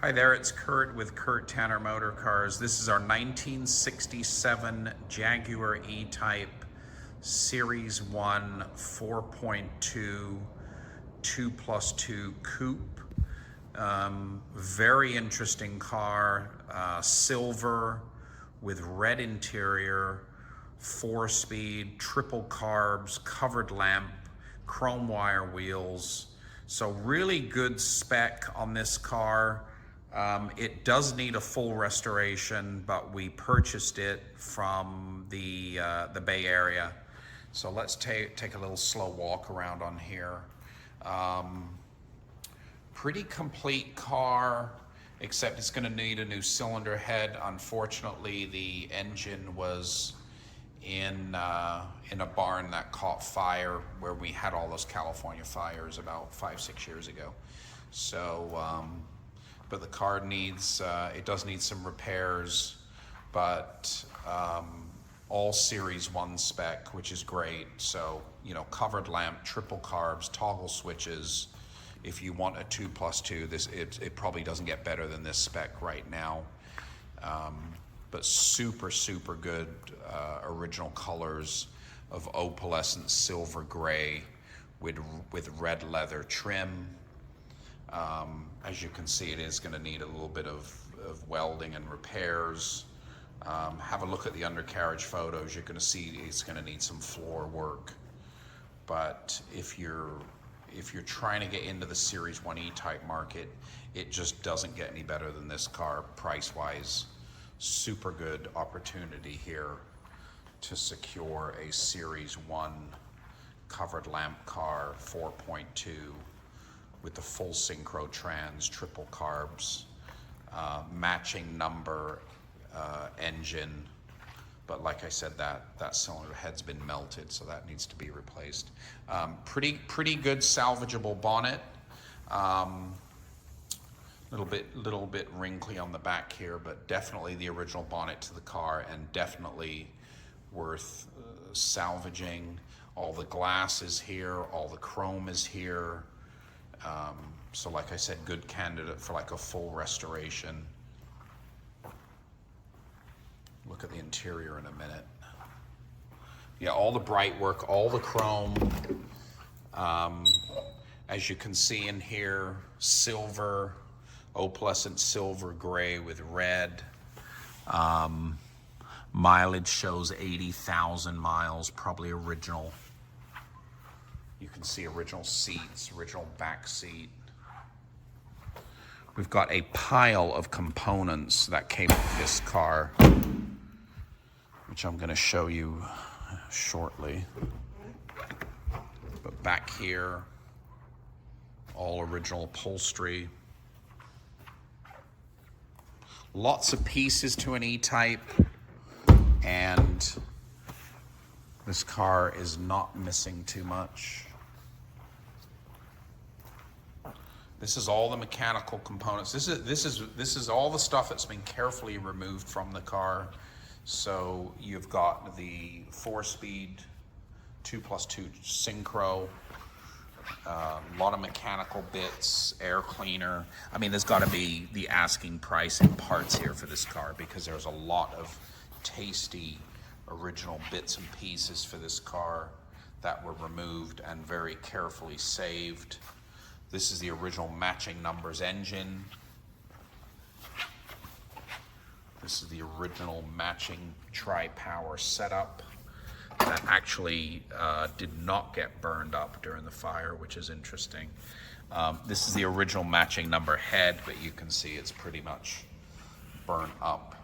Hi there, it's Kurt with Kurt Tanner Motor Cars. This is our 1967 Jaguar E-Type Series 1 4.2 2+2 Coupe. Very interesting car, silver with red interior, 4-speed, triple carbs, covered lamp, chrome wire wheels. So really good spec on this car. It does need a full restoration, but we purchased it from the Bay Area. So let's take a little slow walk around on here. Pretty complete car, except it's going to need a new cylinder head. Unfortunately, the engine was in a barn that caught fire where we had all those California fires about 5-6 years ago. So, but the car needs, it does need some repairs, but all Series 1 spec, which is great. So, you know, covered lamp, triple carbs, toggle switches. If you want a 2+2, it probably doesn't get better than this spec right now. But super good original colors of opalescent silver gray with red leather trim. As you can see, it is going to need a little bit of welding and repairs. Have a look at the undercarriage photos. You're going to see it's going to need some floor work. But if you're trying to get into the Series 1 E-Type market, it just doesn't get any better than this car price-wise. Super good opportunity here to secure a Series 1 covered lamp car, 4.2, with the full synchro trans, triple carbs, matching number engine. But like I said, that cylinder head's been melted, so that needs to be replaced. Pretty good salvageable bonnet. Little bit wrinkly on the back here, but definitely the original bonnet to the car, and definitely worth salvaging. All the glass is here, all the chrome is here. So like I said, good candidate for like a full restoration. Look at the interior in a minute. Yeah, all the bright work, all the chrome. As you can see in here, silver, opalescent silver gray with red. Mileage shows 80,000 miles, probably original. You can see original seats, original back seat. We've got a pile of components that came with this car, which I'm going to show you shortly. But back here, all original upholstery. Lots of pieces to an E-Type, and this car is not missing too much. This is all the mechanical components. This is all the stuff that's been carefully removed from the car. So you've got the 4-speed 2+2 synchro, a lot of mechanical bits, air cleaner. I mean, there's got to be the asking price in parts here for this car, because there's a lot of tasty original bits and pieces for this car that were removed and very carefully saved. This is the original matching numbers engine. This is the original matching tri-power setup that actually did not get burned up during the fire, which is interesting. This is the original matching number head, but you can see it's pretty much burnt up.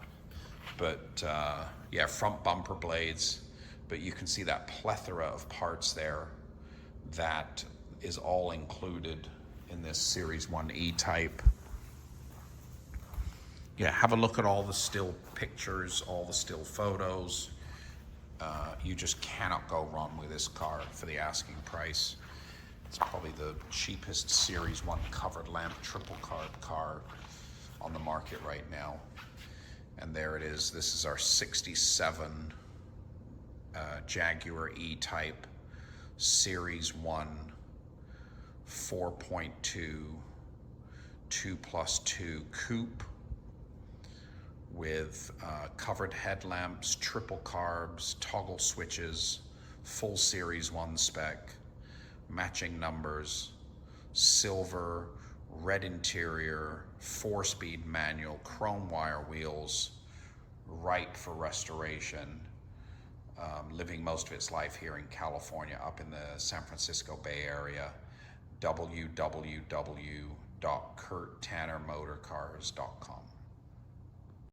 But yeah, front bumper blades, but you can see that plethora of parts there that is all included in this Series 1 E-Type. Yeah, have a look at all the still pictures, all the still photos. You just cannot go wrong with this car for the asking price. It's probably the cheapest Series 1 covered lamp triple carb car on the market right now. And there it is. This is our 67 Jaguar E-Type Series 1 4.2 2+2 Coupe with covered headlamps, triple carbs, toggle switches, full series 1 spec, matching numbers, silver, red interior, 4-speed manual, chrome wire wheels, ripe for restoration. Living most of its life here in California, up in the San Francisco Bay Area. www.kurttannermotorcars.com.